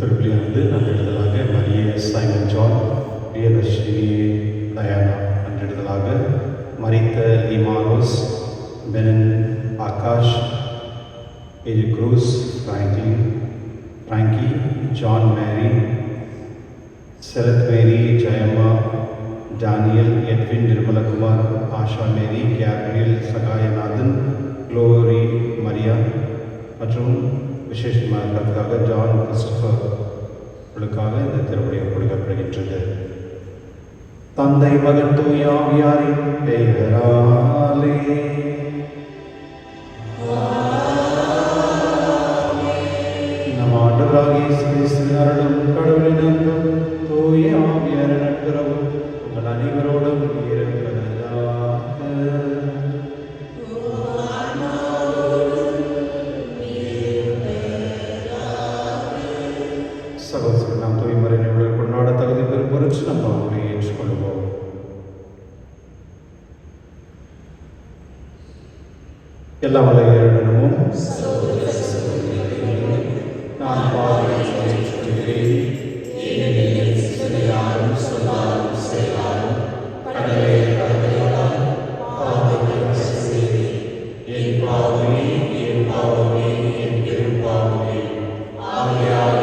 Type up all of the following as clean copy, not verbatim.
திருப்பலியானது அன்றெடுதலாக Maria Simon John Priyadarshini Diana அன்றெடுதலாக மரித்த லிமாரோஸ் பெனன் ஆகாஷ் ஏஜ் Cruz Frankie John Mary Sarath Mary Jayamma Daniel Edwin Nirmalakumar Asha Mary Gabriel Sagayanathan Glory Maria மற்றும் விசேஷமாக ஜான் கிறிஸ்டபர்களுக்காக இந்த திருப்பலி கொடுக்கப்படுகின்றது. தந்தை மகன் தூய ஆவியாரின் பெயராலே நம் ஆண்டவராகிய இயேசு கிறிஸ்துவின் அருளும் கடவுளின் அன்பும் தூய ஆவியாரின் நட்புறவும் உங்கள் அனைவரோடும் இருப்பதாக. சகோதரர் நாம் தூய்மறை நிகழ்வுகள் கொண்டாட தகுதி பெறும் பொருட்கள் நம்ம அவங்களை ஏற்றுக்கொள்வோம். எல்லா வலையிடமும் நான் சொன்னாலும் செய்தாலும் கடலை என் பாவமே என் பாவமே என் பெரும் பாவமே ஆகையால்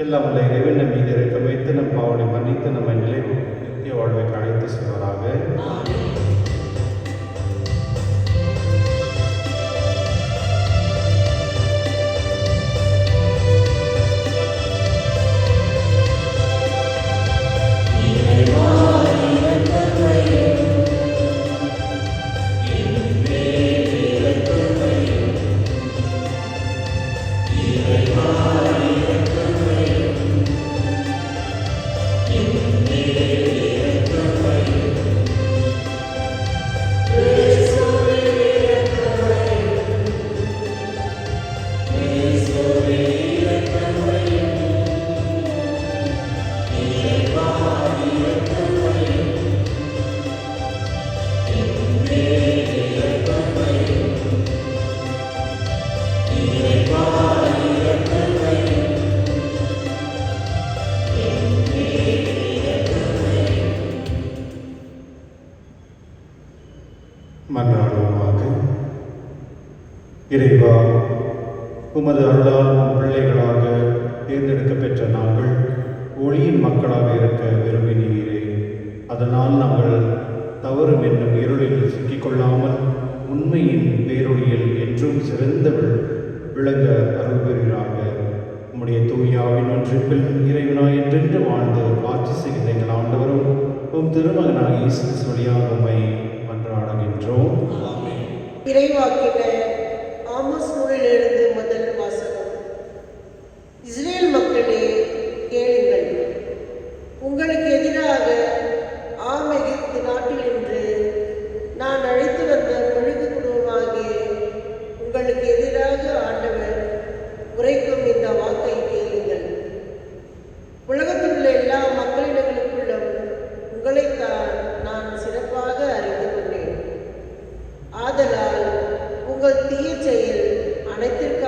எல்லாம் உள்ள இறைவன் நம் மீது இறக்கம் வைத்து நம் பாவனை மன்னித்து நம்மை நித்திய வாழ்வைக்கு அழைத்து செல்வதாக. மன்றாடுவோமாக. இறைவா, உமது அருளால் உம் பிள்ளைகளாக தேர்ந்தெடுக்க பெற்ற நாங்கள் ஒளியின் மக்களாக இருக்க விரும்பினீரே. அதனால் நாங்கள் தவறும் என்னும் இருளில் சிக்கிக்கொள்ளாமல் உண்மையின் பேரொழியில் என்றும் சிறந்த விளங்க அருள் பெறுகிறாக. உம்முடைய தூயாவின் ஒன்றிப்பில் இறைவனாய் என்றென்று வாழ்ந்து ஆட்சி செய்கின்ற எங்கள் ஆண்டவரும் உம் திருமகனாக இயேசு கிறிஸ்து வழியாக உம்மை மன்றாடுகின்றோம். இறைவாக்கினர் ஆமோஸ் நூலிலிருந்து முதல் வாசகம். இஸ்ரேல் மக்களே, கேளுங்கள். உங்களுக்கு எதிராக எகிப்து நாட்டிலிருந்து நான் அழைத்து வந்த பொழுது குடும்பமாகிய உங்களுக்கு எதிராக ஆண்டவர் உரைக்கும் இந்த வாக்கை கேளுங்கள். உலகத்தில் உள்ள எல்லா மக்களிடங்களுக்குள்ளும் உங்களைத்தான் நான் சிறப்பாக அறிந்து கொண்டேன். ஆதலால் உங்கள் தீய செயல் அனைத்திற்கும்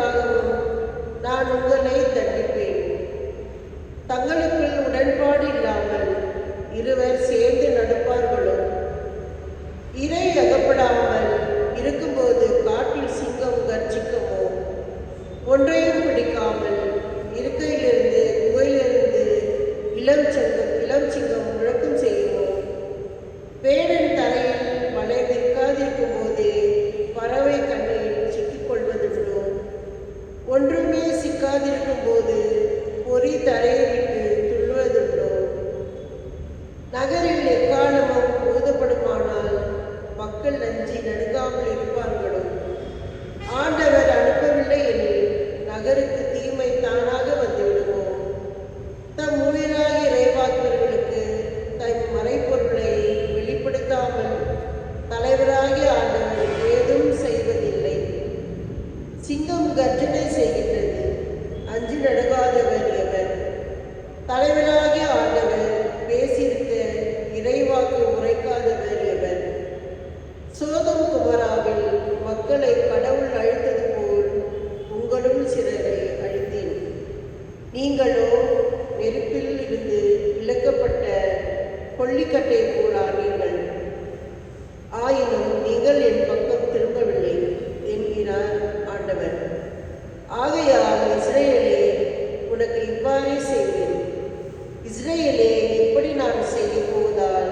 இறங்காமல் இருப்பார்களோ? ஆண்டவர் அனுப்பவில்லை எனில் நகருக்கு தீமை தானாக வந்துவிடுமோ? தம் ஊழியராகிய இறைவாக்கினர்களுக்கு தம் மறைப்பொருளை வெளிப்படுத்தாமல் தலைவராகிய ஆண்டவர் ஏதும் செய்வதில்லை. சிங்கம் கர்ஜனை செய்கின்றது, அஞ்சு நடுங்காதவர் எவர்? தலைவராகிய ஆண்டவர் பேசியிருக்க இறைவாக்கு உரைக்காதவர் எவர்? சோதம் குமராவில் மக்களை கடவுள் அழித்தது போல் உங்களுள் சிலரை அழித்தேன். நீங்களோ நெருப்பில் இருந்து இழக்கப்பட்ட கொல்லிக்கட்டை போலானீர்கள். ஆயினும் நீங்கள் என் பக்கம் திரும்பவில்லை என்கிறார் ஆண்டவர். ஆகையால் இஸ்ரேலே, உனக்கு இவ்வாறே செய்வேன். இஸ்ரேலே, எப்படி நான் செய்ய போவதால்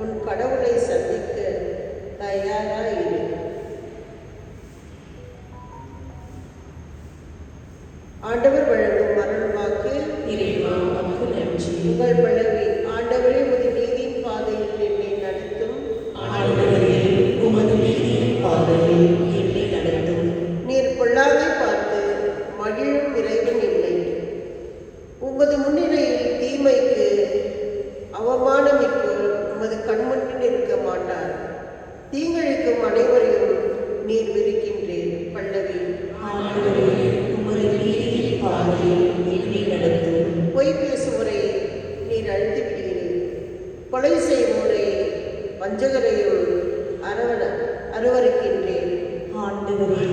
உன் கடவுளை சந்திக்க தயாராயிரு. ஆண்டவர் வழங்கும் அருள் வாக்கு. இறைவா, உமக்கு நன்றி. உங்கள் பல்லவி. ஆண்டவரே, உமது நீதியின் பாதையில் என்னை நடத்தும். ஆண்டவரே, உமது நீதியின் பாதையில் என்னை நடத்தும். நீர் பொல்லாதை பார்த்து மகிழும் இறைவன் இல்லை. உமது முன்னிலையில் தீமைக்கு அவமானமிக்கு உமது கண்முன்னில் இருக்க மாட்டார். தீங்கிழைக்கும் அனைவரையும் நீர் விரிக்கின்றேன். பல்லவி. ஆண்டவரே, உமது நீதியின் பாதையில் என்னை நடத்தும். பொய் பேசுமுறை நீர் அழித்து விடுகிறீர். கொலை செய்முறை வஞ்சகரையுள் அருவருக்கின்றேன். ஆண்டவரே,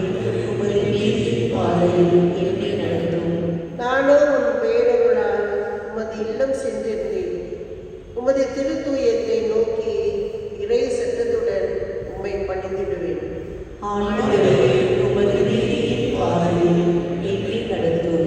உமது நீதியின் பாதையில் என்னை நடத்தும். நானோ உன் பேரருளால் உமது இல்லம் சென்றிருந்தேன். உமது திருத்தூயத்தை நோக்கி இறை சட்டத்துடன் உம்மை பணிந்திடுவேன். ஆண்டவரே, உமது நீதியின் பாதையில் என்னை நடத்தும்.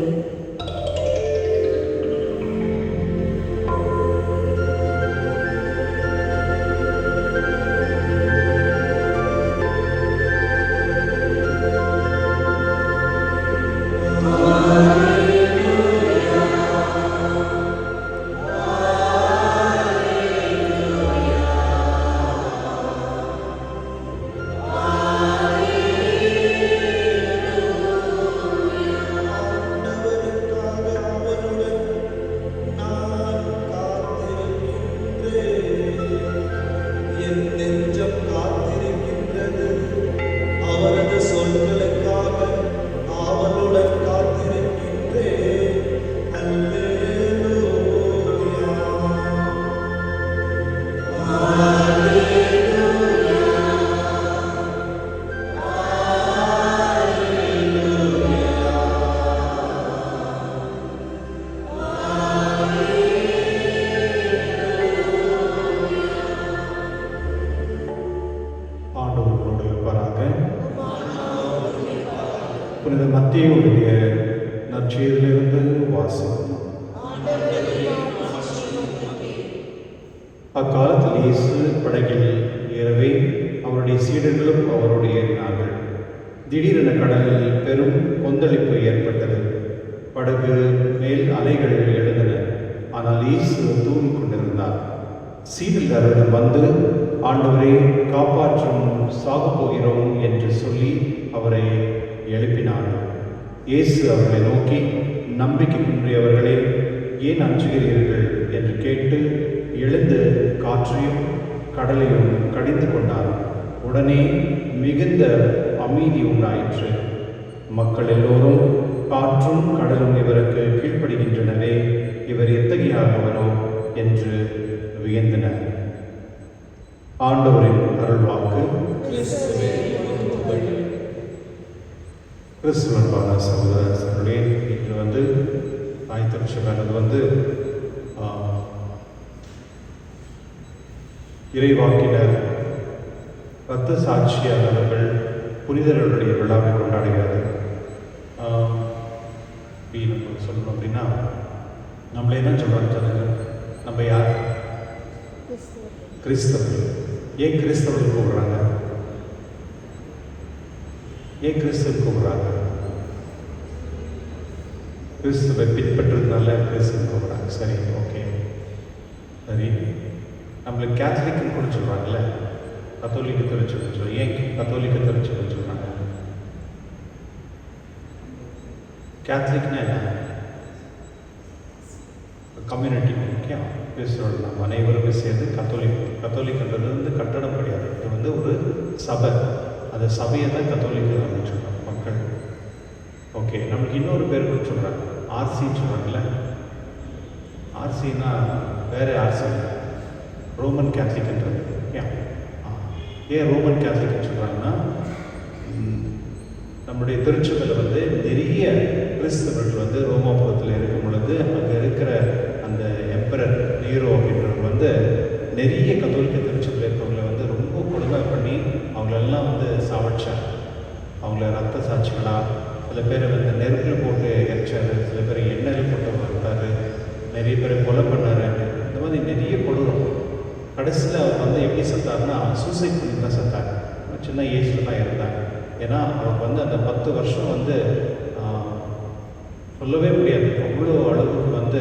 புனித மத்தேயுடைய நற்செய்தியிலிருந்து வாசகம். அக்காலத்தில் இயேசு படகில் ஏறவே அவருடைய சீடர்களும் அவரோடு ஏறினார்கள். திடீரென கடலில் பெரும் கொந்தளிப்பு ஏற்பட்டது. படகு மேல் அலைகள் எழுந்தன. ஆனால் இயேசு தூங்கிக் கொண்டிருந்தார். சீடர்கள் வந்து, ஆண்டவரை காப்பாற்றும், சாகப் போகிறோம் என்று சொல்லி அவரை எழுப்பினார்கள். இயேசு அவர்களை நோக்கி, நம்பிக்கை குன்றியவர்களே, ஏன் அஞ்சுகிறீர்கள் என்று கேட்டு எழுந்து காற்றையும் கடலையும் கடிந்து கொண்டார். உடனே மிகுந்த அமைதி உண்டாயிற்று. மக்கள் எல்லோரும் காற்றும் கடலும் இவருக்கு கீழ்ப்படுகின்றனவே, இவர் எத்தகையாகவரோ என்று வியந்தனர். ஆண்டவரின் அருள்வாக்கு. கிறிஸ்துவன்பான சகோதரர்களே, இன்று தாய் திருச்சபையானது இறைவாக்கினர் இரத்த சாட்சியாளர்கள் புனிதர்களுடைய விழாவை கொண்டாடுகிறது. நம்ம சொல்லணும் அப்படின்னா, நம்மள என்ன சொல்கிறாங்க, நம்ம யார்? கிறிஸ்தவர்கள். ஏன் கிறிஸ்தவர்கள் கூப்பிடுறாங்க? ஏன் கிறிஸ்தவர்கள் கூப்பிடுறாங்க? கிறிஸ்துவை பின்பற்றதுனால கிறிஸ்தவன் கூப்பிடுறாங்க. சரி, ஓகே, சரி. நம்மளுக்கு கேத்தலிக்னு கூட சொல்கிறாங்கல்ல, கத்தோலிக்க திருச்சபைன்னு சொல்லுவாங்க. ஏன் கத்தோலிக்க திருச்சபைன்னு சொல்கிறாங்க? கேத்தலிக்னா என்ன? கம்யூனிட்டி. ஓகே, பேசுகிறோம் நம்ம அனைவருமே சேர்ந்து கத்தோலிக்ன்றது வந்து கட்டடம் கிடையாது, இது வந்து ஒரு சபை. அந்த சபையை தான் கத்தோலிக்க அப்படின்னு சொல்கிறாங்க மக்கள். ஓகே, நமக்கு இன்னொரு பேர் கூட சொல்கிறாங்க, ஆர்சின்னு சொல்கிறாங்கல்ல. ஆர்சின்னா வேறு ஆர்சி, ரோமன் கேத்தலிக்ன்றது. ஏன் ரோமன் கேத்தலிக்னு சொல்கிறாங்கன்னா, நம்முடைய திருச்சபையில் வந்து நிறைய கிறிஸ்தவர்கள் வந்து ரோமாபுரத்தில் இருக்கும் பொழுது அங்கே இருக்கிற அந்த எம்பரர் நீரோ அப்படின்றவர் வந்து நிறைய கத்தோலிக்க திருச்சபையில் இருக்கிறவங்களை வந்து ரொம்ப கொடுமை பண்ணி அவங்களெல்லாம் வந்து சாவடிச்சார். அவங்கள ரத்த சாட்சிகளாக, சில பேரை வந்து நெருப்பில் போட்டு எரிச்சார், சில பேர் எண்ணெயில் போட்டு வறுத்தார், நிறைய பேரை கொலை பண்ணார். இந்த மாதிரி நிறைய கொடூரம். கடைசியில் அவர் வந்து எப்படி செத்தார்னா சூசைட் பண்ணி தான் செத்தார். சின்ன ஏஜில் தான் இருந்தார். ஏன்னா அவர் வந்து அந்த 10 வருஷம் வந்து சொல்லவே முடியாது, அவ்வளோ அளவுக்கு வந்து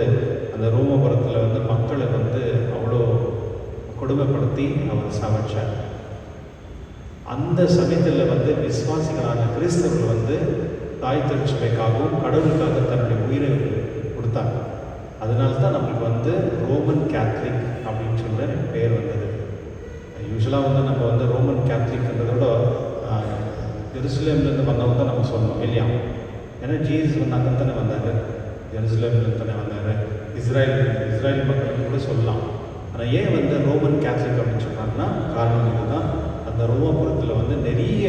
அந்த ரோமபுரத்தில் வந்து மக்களை வந்து அவ்வளோ கொடுமைப்படுத்தி அவர் சாவடிச்சார். அந்த சமயத்தில் வந்து விசுவாசிகளான கிறிஸ்தவர்கள் வந்து தாய் திருச்சபைக்காகவும் கடவுளுக்காக தன்னுடைய உயிரை கொடுத்தாங்க. அதனால தான் நம்மளுக்கு வந்து ரோமன் கேத்தலிக் அப்படின்னு சொல்ல பேர் வந்தது. யூஸ்வலாக வந்து நம்ம வந்து ரோமன் கேத்தலிக்ன்றதை விட ஜெருசலேம்லேருந்து வந்தவங்க தான் நம்ம சொல்லணும் இல்லையா? ஏன்னா ஜீசஸ் வந்து அங்கே தானே வந்தார், ஜெருசலேம்லேருந்து தானே வந்தார். இஸ்ராயல் மக்களுக்கு கூட சொல்லலாம். ஆனால் ஏன் வந்து ரோமன் கேத்தலிக் அப்படின்னு சொல்கிறாங்கன்னா காரணம் இதுதான். அந்த ரோமாபுரத்தில் வந்து நிறைய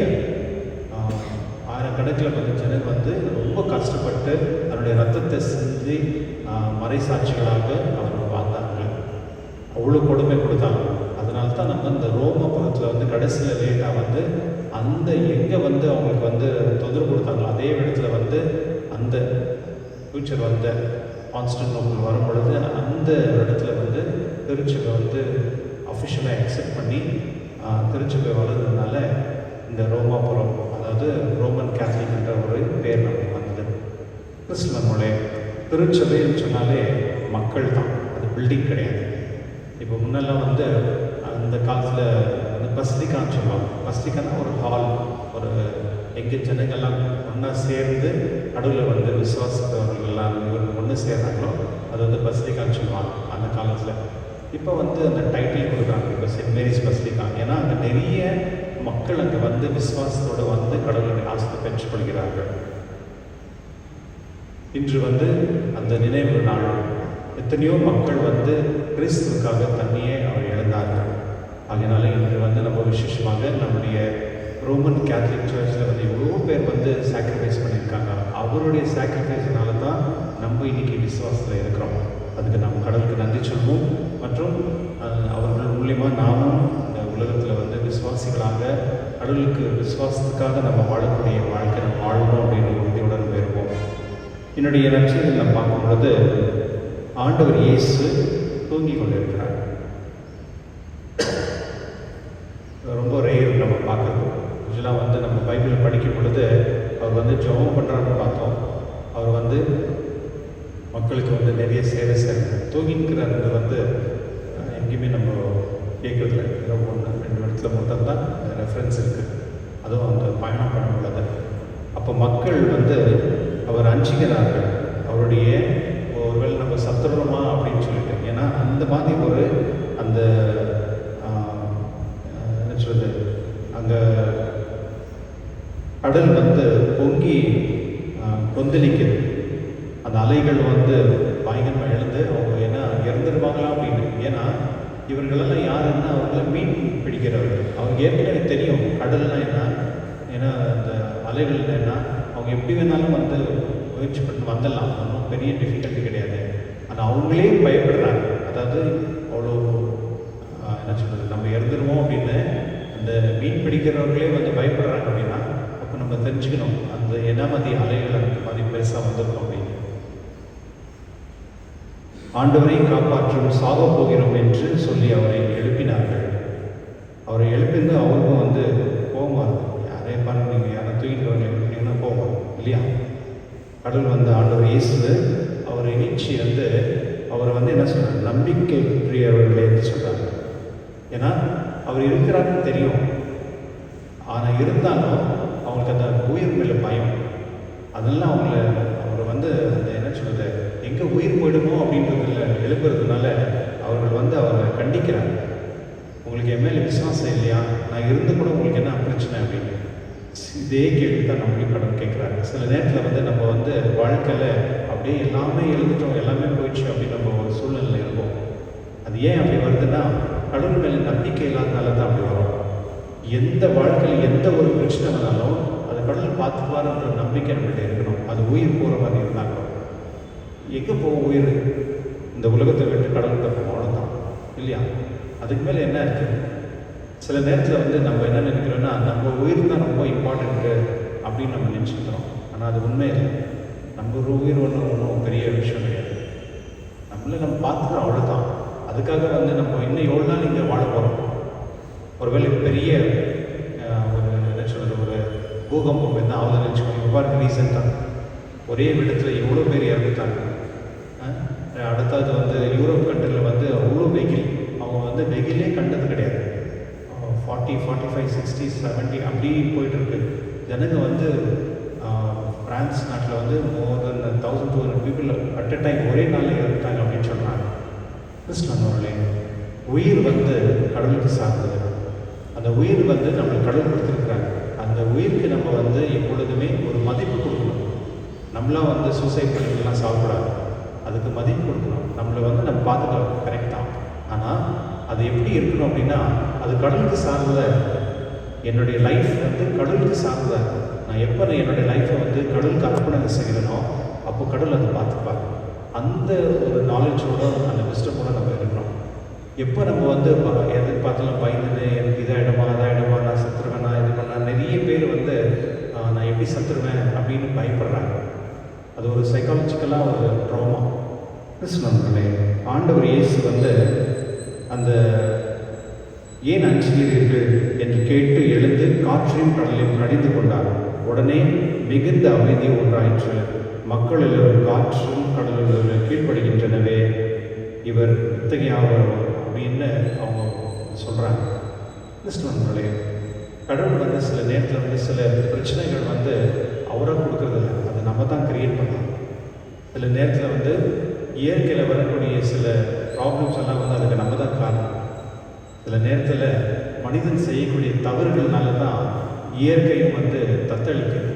ஆயிரக்கணக்கில் வந்து ஜனங்கள் வந்து ரொம்ப கஷ்டப்பட்டு தன்னுடைய ரத்தத்தை செஞ்சு மறைசாட்சிகளாக அவர் வாழ்ந்தாங்க. அவ்வளோ கொடுமை கொடுத்தாங்க. அதனால தான் நம்ம இந்த ரோமாபுரத்தில் வந்து கடைசியில் லேட்டாக வந்து அந்த எங்கே வந்து அவங்களுக்கு வந்து தொந்தரவு கொடுத்தாங்களோ அதே இடத்துல வந்து அந்த ஃபியூச்சர் வந்த கான்ஸ்டன்டினோப்பிள் வரும் பொழுது அந்த இடத்துல வந்து திருச்சபை வந்து அஃபிஷியலாக அக்செப்ட் பண்ணி திருச்சபை வளர்றதுனால இந்த ரோமாபுரம், அதாவது ரோமன் கேத்தலிக் என்ற ஒரு பேர் நமக்கு வந்தது. கிறிஸ்துவனுடைய திருச்சபைன்னு சொன்னாலே மக்கள் தான், அது பில்டிங் கிடையாது. இப்போ முன்னெல்லாம் வந்து அந்த காலத்தில் வந்து பஸ்திகான்னு சொல்லுவாங்க. பஸ்திகானா ஒரு ஹால், ஒரு எங்கே ஜனங்கள்லாம் ஒன்றா சேர்ந்து நடுவில் வந்து விசுவாசத்தவர்கள் எல்லாம் ஒன்று சேர்றாங்களோ அது வந்து பஸ்திகான்னு சொல்லுவாங்க அந்த காலத்தில். இப்போ வந்து அந்த டைட்டில் கொடுக்குறாங்க, இப்போ சென்ட் மேரிஸ் பஸ்திகா. ஏன்னா அங்கே நிறைய மக்கள் அங்கே வந்து விசுவாசத்தோடு வந்து கடவுளுடைய ஆசத்தை பெற்றுக்கொள்கிறார்கள். இன்று வந்து அந்த நினைவு நாள். எத்தனையோ மக்கள் வந்து கிறிஸ்துவுக்காக தண்ணியே அவர் இழந்தார்கள். அதனால இன்று வந்து நம்ம விசேஷமாக நம்முடைய ரோமன் கேத்தலிக் சர்ச்சில் வந்து எவ்வளோ பேர் வந்து சாக்ரிஃபைஸ் பண்ணியிருக்காங்க. அவருடைய சாக்ரிஃபைஸ்னால தான் நம்ம இன்னைக்கு விசுவாசத்தில் இருக்கிறோம். அதுக்கு நம்ம கடவுளுக்கு நன்றி சொல்வோம். மற்றும் அவர்கள் மூலியமாக நாமும் இந்த உலகத்தில் வந்து விசுவாசிகளாக கடவுளுக்கு விசுவாசத்துக்காக நம்ம வாழக்கூடிய வாழ்க்கை நம்ம வாழணும் அப்படின்னு உறுதியுடன் இருப்போம். என்னுடைய நட்சத்திரத்தில் நம்ம பார்க்கும் பொழுது ஆண்டவர் இயேசு தூங்கி கொண்டிருக்கிறார். ரொம்ப ரேர் நம்ம பார்க்குறது. யூஸ்வலாக வந்து நம்ம பைபிள் படிக்கும் பொழுது அவர் வந்து ஜெபம் பண்ணுறான்னு பார்த்தோம். அவர் வந்து மக்களுக்கு வந்து நிறைய சேவை செய்கிறார். தூங்கிக்கிறாருன்றது வந்து எங்கேயுமே நம்ம கேட்குறதுல 1-2 இடத்துல மட்டும்தான் ரெஃபரன்ஸ் இருக்குது. அதுவும் அந்த பயணம் பண்ண உள்ளது. அப்போ மக்கள் வந்து அவர் அஞ்சுகிறார்கள். அவருடைய ஒருவேளை நம்ம சத்துருமா அப்படின்னு சொல்லிட்டு, ஏன்னா அந்த மாதிரி ஒரு அந்த என்ன சொல்கிறது, அங்கே கடல் வந்து பொங்கி கொந்தளிக்குது. அந்த அலைகள் வந்து பயங்கரமாக எழுந்து அவங்க ஏன்னா இறந்துருவாங்களா அப்படின்னு. ஏன்னா இவர்களெல்லாம் யாருன்னா அவங்கள மீன் பிடிக்கிறவர்கள். அவங்க ஏற்கனவே தெரியும் கடல்லாம் என்ன, ஏன்னா அந்த அலைகள் என்ன, அவங்க எப்படி வேணாலும் வந்து முயற்சி பண்ணி வந்துடலாம், ஒன்றும் பெரிய டிஃபிகல்ட்டி கிடையாது. ஆனால் அவங்களே பயப்படுறாங்க. அதாவது அவ்வளோ என்ன சொல்கிறது, நம்ம இறந்துருவோம் அப்படின்னு அந்த மீன் பிடிக்கிறவர்களே வந்து பயப்படுறாங்க அப்படின்னா அப்போ நம்ம தெரிஞ்சுக்கணும் அந்த என்ன மாதிரி அலைகள் அந்த மாதிரி பெருசாக வந்திருக்கோம் அப்படின்னு. ஆண்டவரை காப்பாற்றும் சாக போகிறோம் என்று சொல்லி அவரை எழுப்பினார்கள். அவரை எழுப்பிந்து அவருக்கும் வந்து கோபமாக இருக்கும். யாரே பாருங்க, நீங்கள் யாரை தூக்கிட்டு வரல எழுப்பினீங்கன்னா கோபம் இல்லையா? கடவுள் வந்து ஆண்டவர் இயேசு அவரை நீச்சி வந்து அவரை வந்து என்ன சொல்கிறார், நம்பிக்கை பிரியவர்களே என்று சொல்கிறாங்க. ஏன்னா அவர் இருக்கிறாருன்னு தெரியும். இருந்தாலும் அவங்களுக்கு அந்த உயிர் மேலே பயம். அதெல்லாம் அவரை வந்து அந்த என்ன சொல்கிறது, எங்கே உயிர் போயிடுமோ அப்படின்றதுல எழுப்புறதுனால அவர்கள் அவரை கண்டிக்கிறாங்க. உங்களுக்கு என் மேலே விசுவாசம் இல்லையா, நான் இருந்து கூட உங்களுக்கு என்ன பிரச்சனை அப்படின்னு. இதே கேள்வி தான் நம்மளையும் கடவுள் கேட்குறாங்க. சில நேரத்தில் நம்ம வாழ்க்கையில் அப்படியே எல்லாமே எழுதிட்டோம், எல்லாமே போயிடுச்சு அப்படின்னு நம்ம ஒரு சூழ்நிலையில் இருப்போம். அது ஏன் அப்படி வருதுன்னா, கடவுள் மேலே நம்பிக்கை இல்லாதனால தான் அப்படி வரும். எந்த வாழ்க்கையில் எந்த ஒரு பிரச்சனை வந்தாலும் அது கடவுள் பார்த்துக்குவாருன்ற நம்பிக்கை நம்மகிட்ட இருக்கணும். அது உயிர் போகிற மாதிரி இருந்தாலும் எங்கே போகும் உயிர்? இந்த உலகத்தை விட்டு கடவுள்கிட்ட போகும், அவ்வளோதான் இல்லையா? அதுக்கு மேலே என்ன இருக்குது? சில நேரத்தில் நம்ம என்ன நினைக்கிறோன்னா, நம்ம உயிர் தான் ரொம்ப இம்பார்ட்டண்ட்டு அப்படின்னு நம்ம நினச்சிக்கிறோம். ஆனால் அது உண்மை இல்லை. நம்ம ஒரு உயிர் ஒன்றும் பெரிய விஷயம் கிடையாது. நம்ம பார்த்துக்கிறோம், அவ்வளோதான். அதுக்காக நம்ம இன்னும் எவ்வளோ நாள் இங்கே வாழ போகிறோம்? ஒருவேளை பெரிய ஒரு என்ன சொல்கிறது, ஒரு பூகம்பம் என்ன ஆகுதுன்னு நினச்சிக்கோங்க. பாருங்க, ரீசெண்டாக ஒரே இடத்துல எவ்வளோ பேர் இறந்துட்டாங்க. அடுத்தது யூரோப் கண்ட்ரியில் அவ்வளோ வெயில், அவங்க வெயிலே கண்டது கிடையாது. 40, 45, 60, 70 அப்படி போயிட்டுருக்கு. ஜனங்க ஃப்ரான்ஸ் நாட்டில் மோர் தென் 1200 பீப்புள் அட் அ டைம் ஒரே நாளில் இறந்துட்டாங்க அப்படின்னு சொல்கிறாங்க. கிறிஸ்தவர்களே, உயிர் கடவுளுக்கு சார்ந்தது. அந்த உயிர் நம்மளுக்கு கடவுள் கொடுத்துருக்குறாங்க. அந்த உயிருக்கு நம்ம எப்பொழுதுமே ஒரு மதிப்பு கொடுக்கணும். நம்மளாம் சூசைட் பண்ணிக்கலாம் சாப்பிடாது, அதுக்கு மதிப்பு கொடுக்கணும். நம்மளை நம்ம பாதுகாக்கணும், கரெக்ட் தான். ஆனால் அது எப்படி இருக்கணும் அப்படின்னா, அது கடவுளுக்கு சார்ந்ததாக. என்னுடைய லைஃப் கடவுளுக்கு சார்ந்ததாக. நான் எப்போ என்னுடைய லைஃப்பை கடவுளுக்கு அர்ப்பணம் செய்கிறேனோ அப்போ கடவுள் அதை பார்த்துப்பாங்க. அந்த ஒரு நாலேஜோட, அந்த விஸ்டமோட நம்ம இருக்கணும். எப்போ நம்ம எது பார்த்தாலும் பயந்துன்னு எனக்கு இதாகிடுமா அதாகிடுமா, நான் செத்துருவேன், நான் இது பண்ணேன். நிறைய பேர் நான் எப்படி செத்துருவேன் அப்படின்னு பயப்படுறாங்க. அது ஒரு சைக்காலஜிக்கலாக ஒரு ட்ராமா. கிறிஸ்துவர்களே, ஆண்டவர் இயேசு அந்த ஏன் அஞ்சுகிறீர்கள் என்று கேட்டு எழுந்து காற்றையும் கடலையும் கடிந்து கொண்டார். உடனே மிகுந்த அமைதி ஒன்றாயிற்று. மக்கள் எல்லோரும் காற்றும் கடலில் கீழ்ப்படுகின்றனவே, இவர் இத்தகையவர் அப்படின்னு அவங்க சொல்கிறாங்க. கிறிஸ்துவர்களே, கடவுள் சில நேரத்தில் சில பிரச்சனைகள் அவராக கொடுக்கறதில்ல, அது நம்ம தான் கிரியேட் பண்ணலாம். சில நேரத்தில் இயற்கையில் வரக்கூடிய சில ப்ராப்ளம்ஸ் எல்லாம் அதுக்கு நம்ம தான் காரணம். சில நேரத்தில் மனிதன் செய்யக்கூடிய தவறுகள்னால தான் இயற்கையும் தத்தளிக்குது.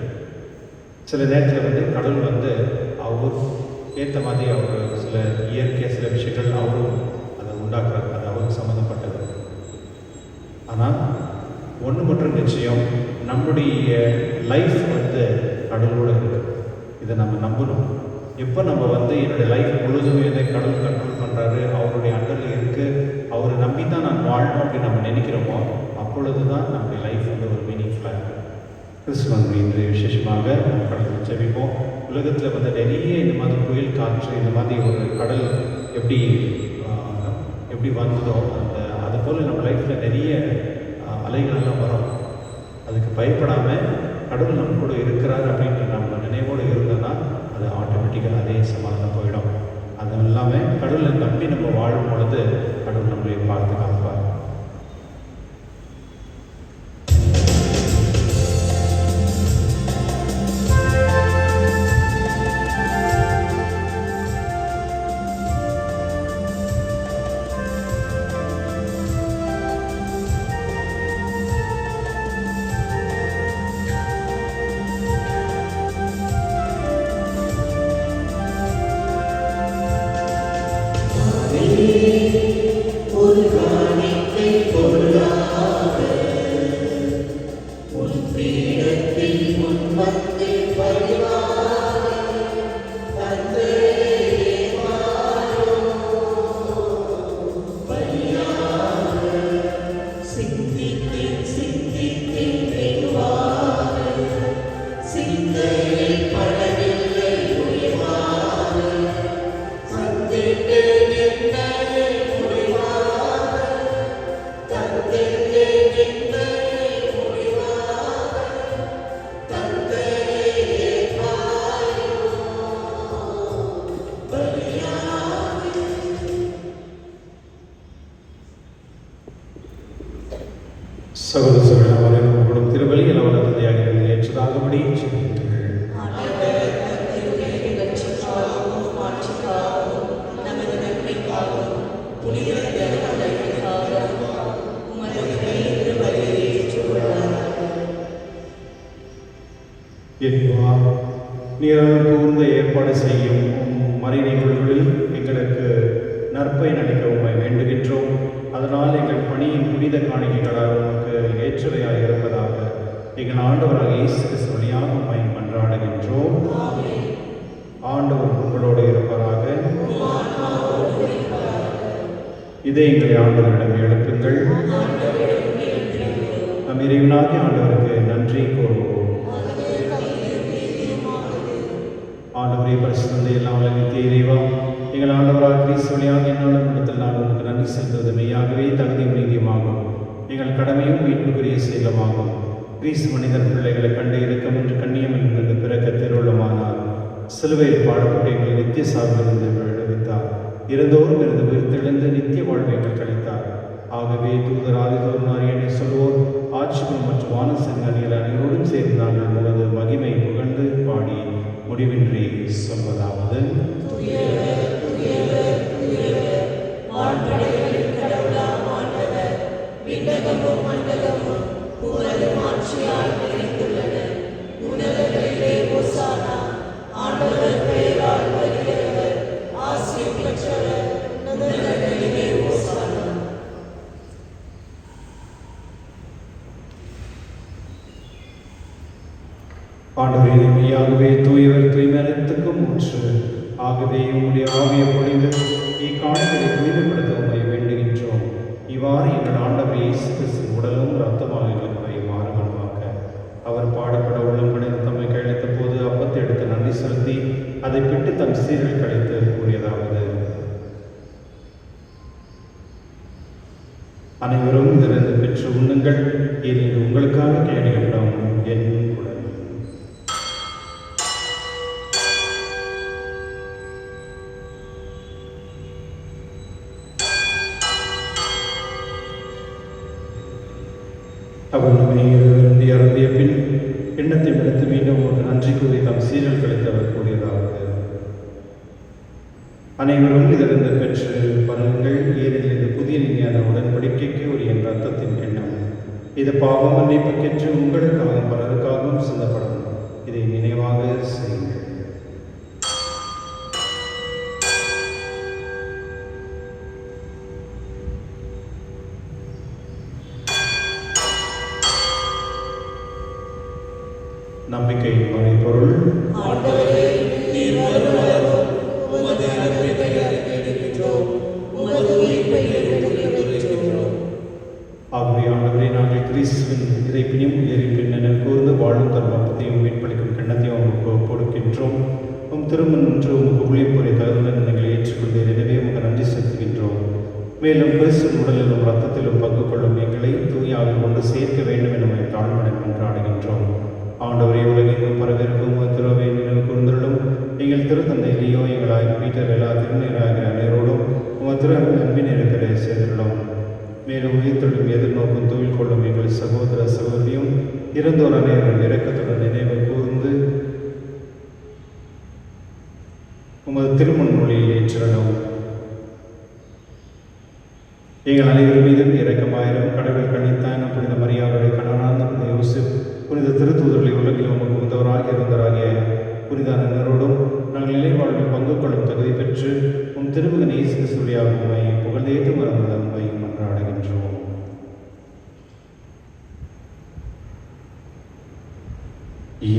சில நேரத்தில் கடவுள் அவர் ஏற்ற மாதிரி அவர் சில இயற்கை சில விஷயங்கள் அவரும் அதை உண்டாக்குறாரு, அது அவருக்கு சம்மந்தப்பட்டது. ஆனால் ஒன்று மட்டும் நிச்சயம், நம்முடைய லைஃப் கடவுளோடு இருக்குது. இதை நம்ம நம்பணும். எப்போ நம்ம என்னுடைய லைஃப் முழுதுமே கடவுள் கண்ட்ரோல் பண்ணுறாரு, அவருடைய அண்டரில் இருக்குது, அவரை நம்பி தான் நான் வாழணும் அப்படின்னு நம்ம நினைக்கிறோமோ, அப்பொழுது தான் நம்முடைய லைஃப் ஒரு மீனிங்ஃபுல்லாக இருக்குது. கிறிஸ்துவன் இன்று விசேஷமாக கடவுள் ஜெபிப்போம். உலகத்தில் நிறைய இந்த மாதிரி புயல் காற்று, இந்த மாதிரி ஒரு கடல் எப்படி வந்ததோ அது போல் நம்ம லைஃப்பில் நிறைய அலைகளெல்லாம் வரும். அதுக்கு பயப்படாமல் கடவுள் நம்ம கூட இருக்கிறார் அப்படின்ற நம்ம நினைவோடு இருந்தோன்னா அது ஆட்டோமேட்டிக்காக அதே சமாதானம் போயிடும். அது இல்லாமல் கடவுளை நம்பி நம்ம வாழும் பொழுது கடவுள் நம்மளை பார்த்து காப்பார். இறைவா, நீர் கூர்ந்த ஏற்பாடு செய்யும் மறை நிகழ்வுகளில் எங்களுக்கு நற்பயன் அளிக்க உம்மை வேண்டுகின்றோம். அதனால் எங்கள் பணியின் புனித காணிக்கைகளால் உமக்கு ஏற்றவையாக இருப்பதாக எங்கள் ஆண்டவராக இயேசு கிறிஸ்து வழியாக உம்மை மன்றாடுகின்றோம். ஆண்டவர் உங்களோடு இருப்பதாக. இதை எங்களை ஆண்டவரிடம் எழுப்புங்கள். நம் இறைவனாகிய ஆண்டவருக்கு நன்றி கூறுவோம். ஆண்டவரே, பரிசுத்த எல்லாம் வல்ல நித்திய இறைவா, எங்கள் ஆண்டவராக கிறிஸ்து வழியாக என்னாலும் இடத்தில் நான் உங்களுக்கு நன்றி செலுத்துவது மெய்யாகவே தகுதியும் நீதியுமாகும். எங்கள் கடமையும் மீட்புக்குரிய செயலமாகும். கிறிஸ்து மனிதர் பிள்ளைகளை கண்டு இரக்கம் என்று கண்ணியம் என்பது பிறக்க திருவுள்ளமானார். சிலுவையில் பாடப்பட்டு எங்களை நித்திய சார்பிலிருந்து விடுவித்தார். இருந்தோறும் இருந்து உயிர்த்தெழுந்து நித்திய வாழ்வை எங்கள் கழித்தார். ஆகவே தூதர் ஆதிதோர்னார் என்னை சொல்வோர் ஆட்சிகள் மற்றும் வானசங்கனிகள் அனைவரோடும் சேர்ந்து நாங்கள் உமது மகிமை புகழ்ந்து பாடி முடிவின்றி சொல்வதாவது: ஆண்டவரே, மெய்யாகவே தூயவர் தூய்மையத்துக்கும் ஊற்று. ஆகவே உம்முடைய ஆவியை பொழிந்து இக்காணிகளை தூய்மைப்படுத்த உம்மை வேண்டுகின்றோம். இவ்வாறு எங்கள் ஆண்டவர் இயேசு கிறிஸ்து உடலும் இரத்தமாக எங்களுக்கு மாறுவனவாக. அவர் பாடுபட உள்ளம் கணிந்து தம்மை கையளித்த போது அப்பத்தை எடுத்து நன்றி செலுத்தி அதை பிட்டு தம் சீரில் கழித்து கூறியதாவது: அனைவரும் இதிலிருந்து பெற்று உண்ணுங்கள், இது உங்களுக்காக கேடுகின்றோம் என் உடல். அவர் நம்மை இருந்து அருந்திய பின் எண்ணத்தை எடுத்து மீண்டும் ஒரு நன்றி கூறி தம் சீரல் கழித்தவர் கூறியதாவது: அனைவரும் இதிலிருந்து பெற்று பருங்கள், ஏனெனில் இது புதிய நிலையான உடன்படிக்கைக்கு ஒரு என் ரத்தத்தின் கிண்ணம். இது பாவம் மன்னிப்புக்கென்று உங்களுக்காகவும் பலருக்காகவும் சிந்தப்படும். இதை நினைவாக செய்யுங்கள். நம்பிக்கையின் மறைபொருள்: ஆகவே ஆண்டவரே, நாங்கள் கிறிஸ்துவின் இறைப்பினையும் இறைப்பின் என கூர்ந்து வாழும் தர்மத்தையும் மீட்பளிக்கும் கிண்ணத்தையும் உங்களுக்கு கொடுக்கின்றோம். திருமணம் ஒன்று உமக்கு ஊழியப்புரிய தகுதியுடன் நீங்கள் ஏற்றுக்கொண்டு எனவே உங்கள் நன்றி செலுத்துகின்றோம். மேலும் கிறிஸ்துவின் உடலிலும் ரத்தத்திலும் பங்கு கொள்ளும் எங்களை தூயாவில் கொண்டு சேர்க்க வேண்டும் என தாழ்மனை கொண்டாடுகின்றோம். ஆண்டவரே, உலகெங்கும் பரவிருக்கும் திருவை நினைவு கூர்ந்தருளும். எங்கள் திருத்தந்தை லியோ, எங்களாய் பீட்டர் எல்லா திருநீராகிற அனைவரோடும் திரு அன்பின் இருக்கிற செய்திருளும். மேலும் உயிர்த்தொழும் எதிர்நோக்கும் தொழில் கொள்ளும் எங்கள் சகோதர சகோதரியும் இறந்தோர் அனைவரும் இரக்கத்துடன் நினைவு கூர்ந்து உமது திருமண் மொழியில் ஏற்றிடணும். எங்கள் அனைவர் மீதும் இரக்கமாயிரம். கடவுள் கணித்தான புனித மரியாதை கணவனான புனித யோசேப், புனித திருத்தூதர்களை உலகில் உமக்கு உந்தவராக இருந்தவராகிய புனித அனைவரோடும் நாங்கள் நிலைவாழ்வில் பங்கு கொள்ளும் தகுதி பெற்று உம் திருமகன் இயேசு கிறிஸ்துவின் உம்மை புகழ்ந்தேத்து மரமுள்ள உம்மை மன்றாடுகின்றோம்.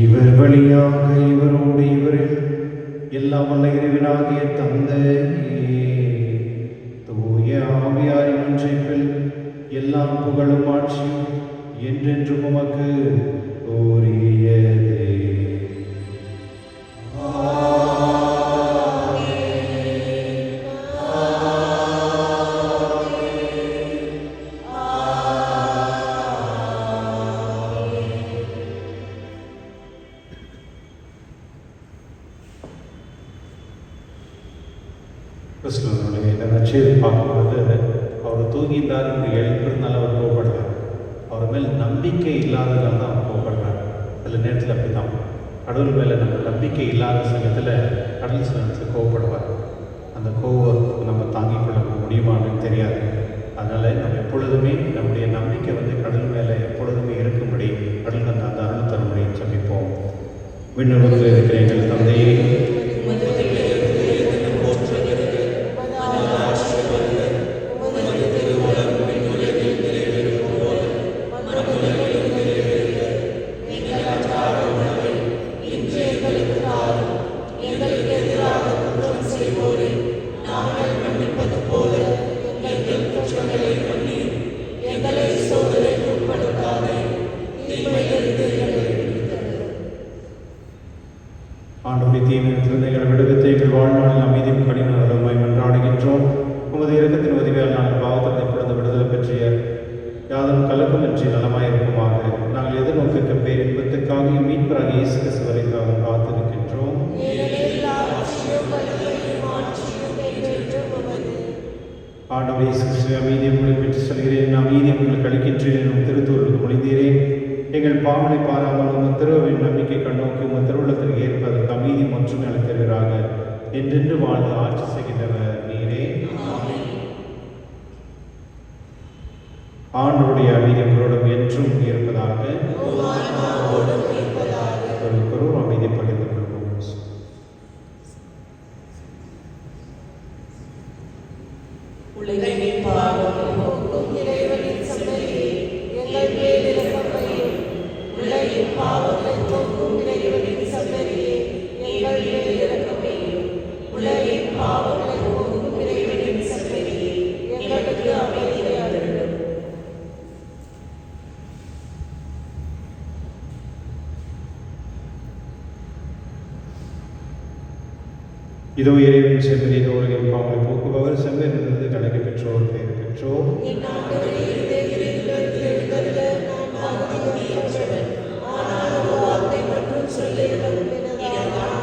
இவர் வழியாக இவரோடு இவரில் எல்லாம் வல்ல இறைவனாகிய தந்தையே, தூய ஆவியாரின் ஒன்றைப்பில் எல்லாம் புகழும் ஆட்சியும் என்றென்றும் உமக்கு உரியதே. கிறிஸ்துவனுடைய இந்த நற்செய்தி பார்க்கும்போது அவர் தூங்கிட்டார் என்று எழுப்பிருந்தாலும் அவர் கோவப்படுறார். அவர் மேல் நம்பிக்கை இல்லாததால் தான் அவர் கோவப்படுறார். சில நேரத்தில் அப்படி தான் கடவுள் மேலே நம்ம நம்பிக்கை இல்லாத சமயத்தில் கடவுள் சில நேரத்தில் கோவப்படுவார். அந்த கோவத்தை நம்ம தாங்கிக் கொள்ள முடியுமான்னு தெரியாது. அதனால் நம்ம எப்பொழுதுமே நம்முடைய நம்பிக்கை கடவுள் மேலே எப்பொழுதுமே இருக்கும்படி கடவுள் அந்த அருள் தரும்படி ஜெபிப்போம். விண்ணுலகில் இருக்கிற எங்கள் தந்தையே, உமது பெயர் போற்றுகிறது. உமது ஆட்சி வருக. உமது திருவுளம் விண்ணுலகில் நிறைவேறுவது போல மண்ணுலகிலும் நிறைவேறுக. எங்கள் அன்றாட உணவை இன்று எங்களுக்கு தாரும். எங்களுக்கு எதிராக குற்றம் செய்வோரை நாங்கள் மன்னிப்பது போல எங்கள் குற்றங்களை மன்னியும். எங்களை சோதனைக்கு உட்படுத்தாதே, தீமையிலிருந்து எங்களை விடுவித்தருளும். ஆண்டவரே, தீமையிலிருந்து எங்களை விடுவித்து எங்கள் வாழ்நாளில் அமைதியும் கடின நலமாய் மன்றாடுகின்றோம். உமது இரக்கத்தின் உதவியால் நாங்கள் பாவத்திலிருந்து இப்பொழுது விடுதலை பெற்றிய யாதொரு கலக்கமின்றி நலமாயிருக்குமாக. நாங்கள் எதிர்நோக்கிற்கு பேரின்பத்துக்காக மீட்பராக இயேசு கிறிஸ்து வரைக்காக காத்திருக்கின்றோம். ஏனெனில் ஆட்சியும் வல்லமையும் ஆட்சியும் என்றென்றும் உமது. ஆண்டவரே இயேசு கிறிஸ்துவே, அமைதியை உங்களுக்கு பெற்று சொல்கிறேன், அமைதியை உங்களுக்கு அளிக்கின்றேன் எனும் திருத்தூருக்கு மொழிந்தீரேன். எங்கள் பாவனை பாராமல் உங்கள் திருவின் நம்பிக்கை கண்ணோக்கி உங்கள் திருவுள்ளத்திற்கு ஏற்பதற்கு அமைதி மற்றும் அளித்தவராக என்றென்று வாழ்ந்து ஆட்சி செய்கின்றவர் நீரே. ஆண்டவருடைய அமைதி உங்களோடும் என்றும் இருப்பதாக. ஒருவருக்கொருவர் அமைதி பகிர்ந்து கொள்வோம். உலகின் பாவம் போக்கும் இறைவனின் செம்மறியே, எங்கள் மேல் இரக்கம் வையும். உலகின் பாவத்தை போக்கும் இறைவனின் செம்மறியே, எங்கள் மேல் இரக்கம் வையும். உலகின் பாவத்தை போக்கும் இறைவனின் செம்மறியே, எங்களுக்கு அமைதி அருளும். இதோ இறைவன் செம்மறி, இதோ உலகின் பாவங்களை போக்குபவர், செம்மறியிலிருந்து கலக்கி பெற்றோர் பெயர் பெற்றோர். என் ஆண்டவரே, தேவரீர் எழுந்தருள நான் பாவத்தியற்றவன். ஆனால் ஒரு வார்த்தை மட்டும் சொல்லிவிடும் எனதால்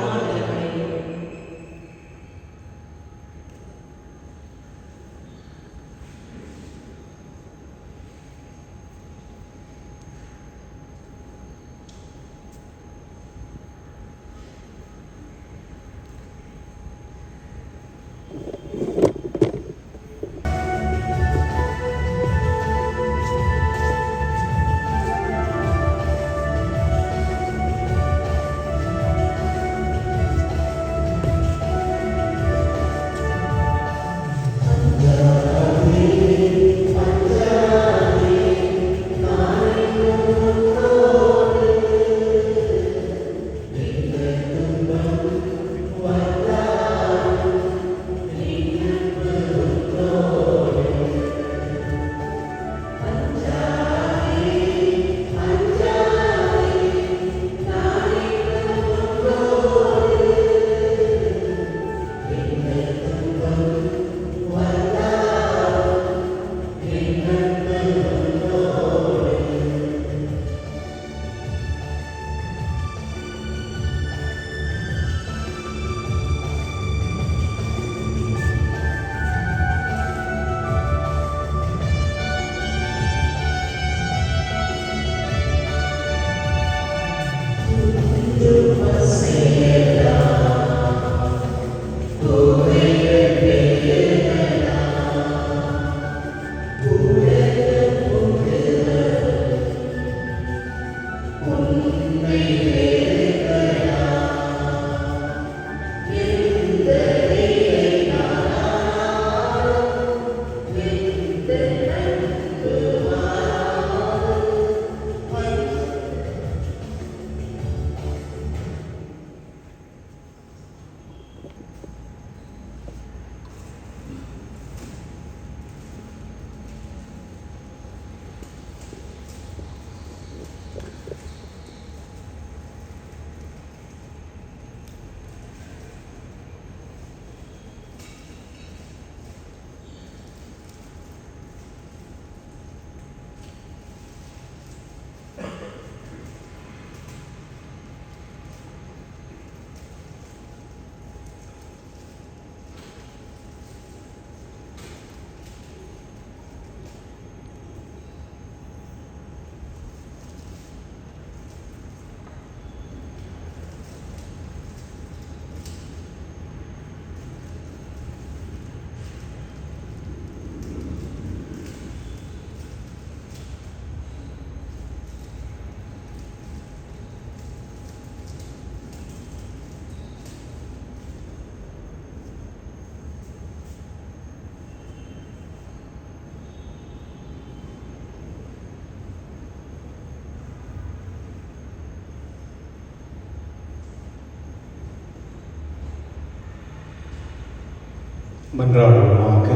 மன்றாடுவோமாக.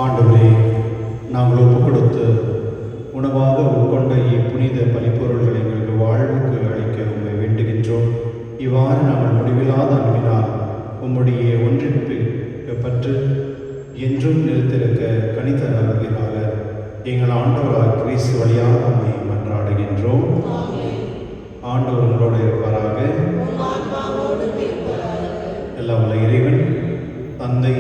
ஆண்டவரே, நாங்கள் ஒப்புக் கொடுத்து உணவாக உட்கொண்ட இப்புனித பலிப்பொருள்களை எங்களுக்கு வாழ்வுக்கு அளிக்க உம்மை வேண்டுகின்றோம். இவ்வாறு நாங்கள் முடிவில்லாத அன்பினால் உம்முடைய ஒன்றிப்பு பற்று என்றும் நிறுத்திருக்க கனிதர அருள்கிறாக எங்கள் ஆண்டவராக கிறிஸ்து வழியாக உம்மை மன்றாடுகின்றோம். ஆண்டவர் உங்களோடு இருப்பாராக. எல்லாம் வல்ல இறைவன், தந்தை,